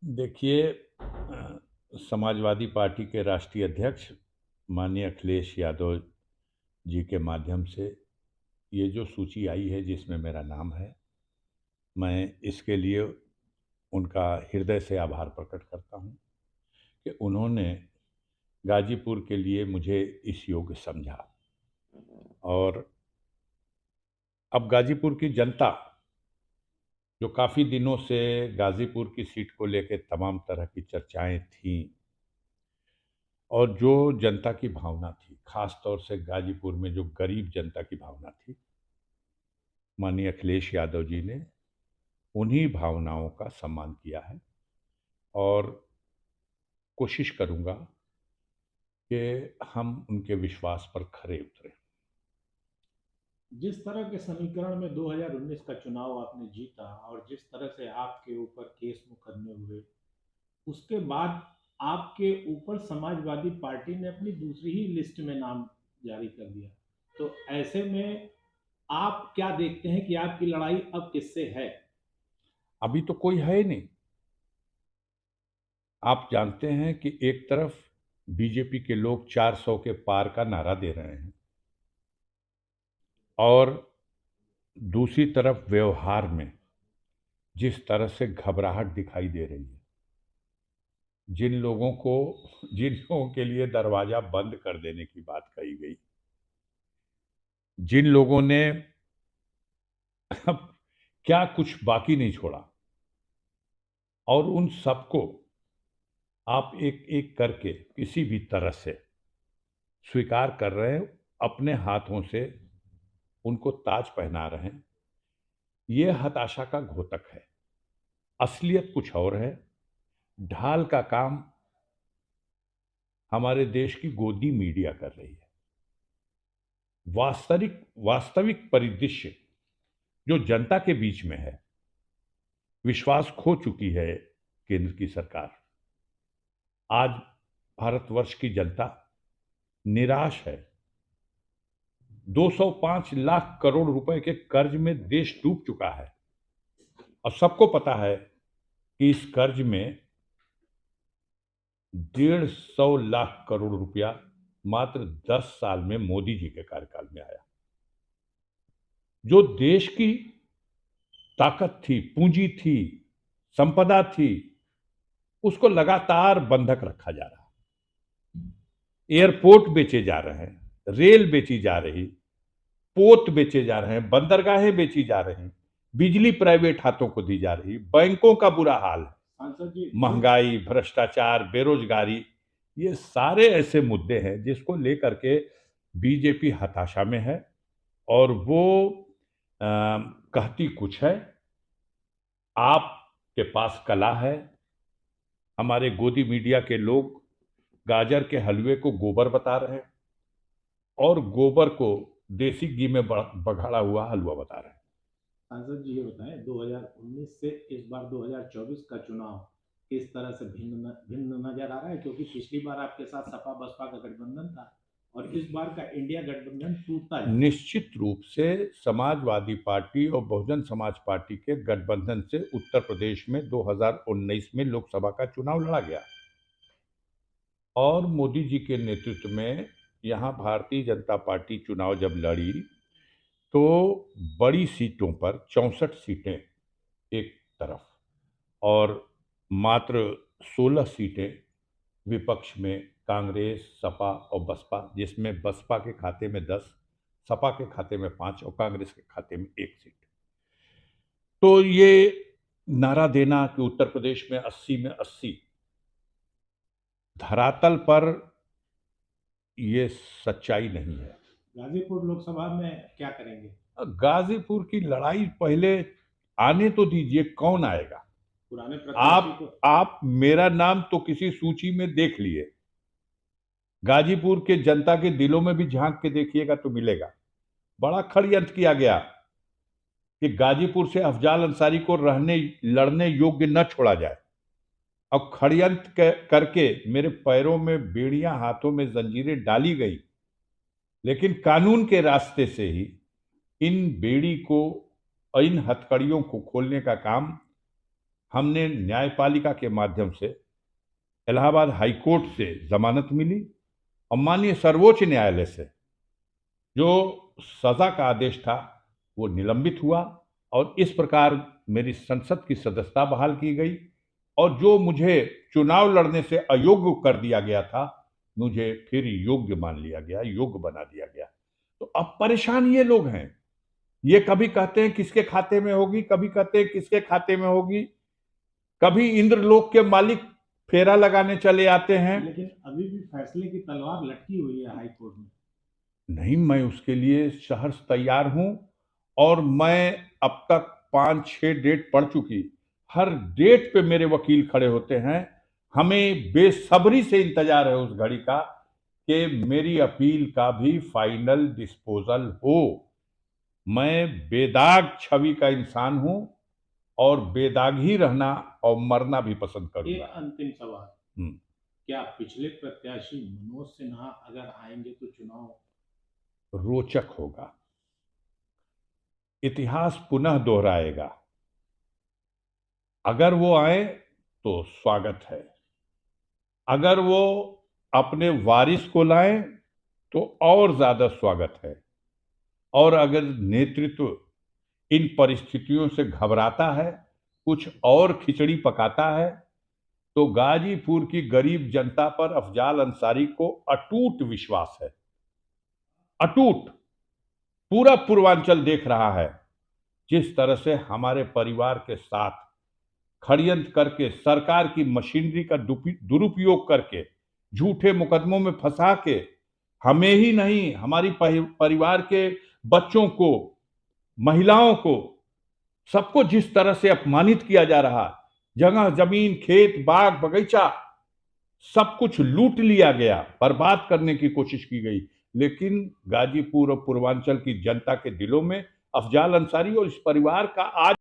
देखिए, समाजवादी पार्टी के राष्ट्रीय अध्यक्ष माननीय अखिलेश यादव जी के माध्यम से ये जो सूची आई है जिसमें मेरा नाम है, मैं इसके लिए उनका हृदय से आभार प्रकट करता हूँ कि उन्होंने गाजीपुर के लिए मुझे इस योग्य समझा। और अब गाजीपुर की जनता जो काफ़ी दिनों से गाजीपुर की सीट को लेकर तमाम तरह की चर्चाएं थीं, और जो जनता की भावना थी, खास तौर से गाजीपुर में जो गरीब जनता की भावना थी, माननीय अखिलेश यादव जी ने उन्हीं भावनाओं का सम्मान किया है। और कोशिश करूंगा कि हम उनके विश्वास पर खरे उतरें। जिस तरह के समीकरण में 2019 का चुनाव आपने जीता और जिस तरह से आपके ऊपर केस मुकदमे हुए, उसके बाद आपके ऊपर समाजवादी पार्टी ने अपनी दूसरी ही लिस्ट में नाम जारी कर दिया। तो ऐसे में आप क्या देखते हैं कि आपकी लड़ाई अब किससे है? अभी तो कोई है ही नहीं। आप जानते हैं कि एक तरफ बीजेपी के लोग 400 के पार का नारा दे रहे हैं, और दूसरी तरफ व्यवहार में जिस तरह से घबराहट दिखाई दे रही है, जिन लोगों को जिन लोगों के लिए दरवाजा बंद कर देने की बात कही गई, जिन लोगों ने अब क्या कुछ बाकी नहीं छोड़ा, और उन सबको आप एक एक करके किसी भी तरह से स्वीकार कर रहे हैं, अपने हाथों से उनको ताज पहना रहे हैं। ये हताशा का घोतक है। असलियत कुछ और है। ढाल का काम हमारे देश की गोदी मीडिया कर रही है। वास्तविक वास्तविक परिदृश्य जो जनता के बीच में है, विश्वास खो चुकी है केंद्र की सरकार। आज भारतवर्ष की जनता निराश है। 205 लाख करोड़ रुपए के कर्ज में देश डूब चुका है, और सबको पता है कि इस कर्ज में 150 लाख करोड़ रुपया मात्र 10 साल में मोदी जी के कार्यकाल में आया। जो देश की ताकत थी, पूंजी थी, संपदा थी, उसको लगातार बंधक रखा जा रहा है। एयरपोर्ट बेचे जा रहे हैं, रेल बेची जा रही, पोत बेचे जा रहे हैं, बंदरगाहें बेची जा रही, बिजली प्राइवेट हाथों को दी जा रही, बैंकों का बुरा हाल है, सांसद जी जिस महंगाई, भ्रष्टाचार, बेरोजगारी, ये सारे ऐसे मुद्दे हैं जिसको लेकर के बीजेपी हताशा में है। और वो कहती कुछ है। आपके पास कला है। हमारे गोदी मीडिया के लोग गाजर के हलवे को गोबर बता रहे हैं, और गोबर को देसी घी में बघाड़ा हुआ हलवा बता रहे हैं। सांसद जी ये बताएं, 2019 से इस बार 2024 का चुनाव किस तरह से भिन्न भिन्न नजर आ रहा है? क्योंकि पिछली बार आपके साथ सपा बसपा का गठबंधन था और इस बार का इंडिया गठबंधन टूटता जा रहा है। निश्चित रूप से समाजवादी पार्टी और बहुजन समाज पार्टी के गठबंधन से उत्तर प्रदेश में 2019 में लोकसभा का चुनाव लड़ा गया, और मोदी जी के नेतृत्व में यहाँ भारतीय जनता पार्टी चुनाव जब लड़ी, तो बड़ी सीटों पर 64 सीटें एक तरफ, और मात्र 16 सीटें विपक्ष में कांग्रेस, सपा और बसपा, जिसमें बसपा के खाते में 10, सपा के खाते में 5 और कांग्रेस के खाते में 1 सीट। तो ये नारा देना कि उत्तर प्रदेश में 80 में 80, धरातल पर ये सच्चाई नहीं है। गाजीपुर लोकसभा में क्या करेंगे? गाजीपुर की लड़ाई पहले आने तो दीजिए, कौन आएगा? पुराने प्रत्याशी को। आप मेरा नाम तो किसी सूची में देख लिए, गाजीपुर के जनता के दिलों में भी झांक के देखिएगा तो मिलेगा। बड़ा षड्यंत्र किया गया कि गाजीपुर से अफजाल अंसारी को रहने लड़ने योग्य न छोड़ा जाए, और षड्यंत्र करके मेरे पैरों में बेड़ियां, हाथों में जंजीरें डाली गई। लेकिन कानून के रास्ते से ही इन बेड़ी को, इन हथकड़ियों को खोलने का काम हमने न्यायपालिका के माध्यम से इलाहाबाद हाई कोर्ट से जमानत मिली और माननीय सर्वोच्च न्यायालय से जो सजा का आदेश था वो निलंबित हुआ और इस प्रकार मेरी संसद की सदस्यता बहाल की गई और जो मुझे चुनाव लड़ने से अयोग्य कर दिया गया था मुझे फिर योग्य मान लिया गया, योग्य बना दिया गया। तो अब परेशान ये लोग हैं, ये कभी कहते हैं किसके खाते में होगी, कभी कहते हैं किसके खाते में होगी, कभी इंद्रलोक के मालिक फेरा लगाने चले आते हैं। लेकिन अभी भी फैसले की तलवार लटकी हुई है हाई कोर्ट में। नहीं, मैं उसके लिए सहर्ष तैयार हूं और मैं अब तक 5-6 डेट पढ़ चुकी, हर डेट पे मेरे वकील खड़े होते हैं। हमें बेसब्री से इंतजार है उस घड़ी का कि मेरी अपील का भी फाइनल डिस्पोजल हो। मैं बेदाग छवि का इंसान हूं और बेदाग ही रहना और मरना भी पसंद एक करूंगा। अंतिम सवाल, हम्म, क्या पिछले प्रत्याशी मनोज सिन्हा अगर आएंगे तो चुनाव रोचक होगा, इतिहास पुनः दोहराएगा। अगर वो आए तो स्वागत है, अगर वो अपने वारिस को लाएं तो और ज्यादा स्वागत है, और अगर नेतृत्व इन परिस्थितियों से घबराता है, कुछ और खिचड़ी पकाता है, तो गाजीपुर की गरीब जनता पर अफजाल अंसारी को अटूट विश्वास है, अटूट। पूरा पूर्वांचल देख रहा है जिस तरह से हमारे परिवार के साथ षड्यंत्र करके सरकार की मशीनरी का दुरुपयोग करके झूठे मुकदमों में फंसा के हमें ही नहीं हमारी परिवार के बच्चों को, महिलाओं को, सबको जिस तरह से अपमानित किया जा रहा, जगह जमीन खेत बाग बगीचा सब कुछ लूट लिया गया, बर्बाद करने की कोशिश की गई। लेकिन गाजीपुर और पूर्वांचल की जनता के दिलों में अफजाल अंसारी और इस परिवार का आज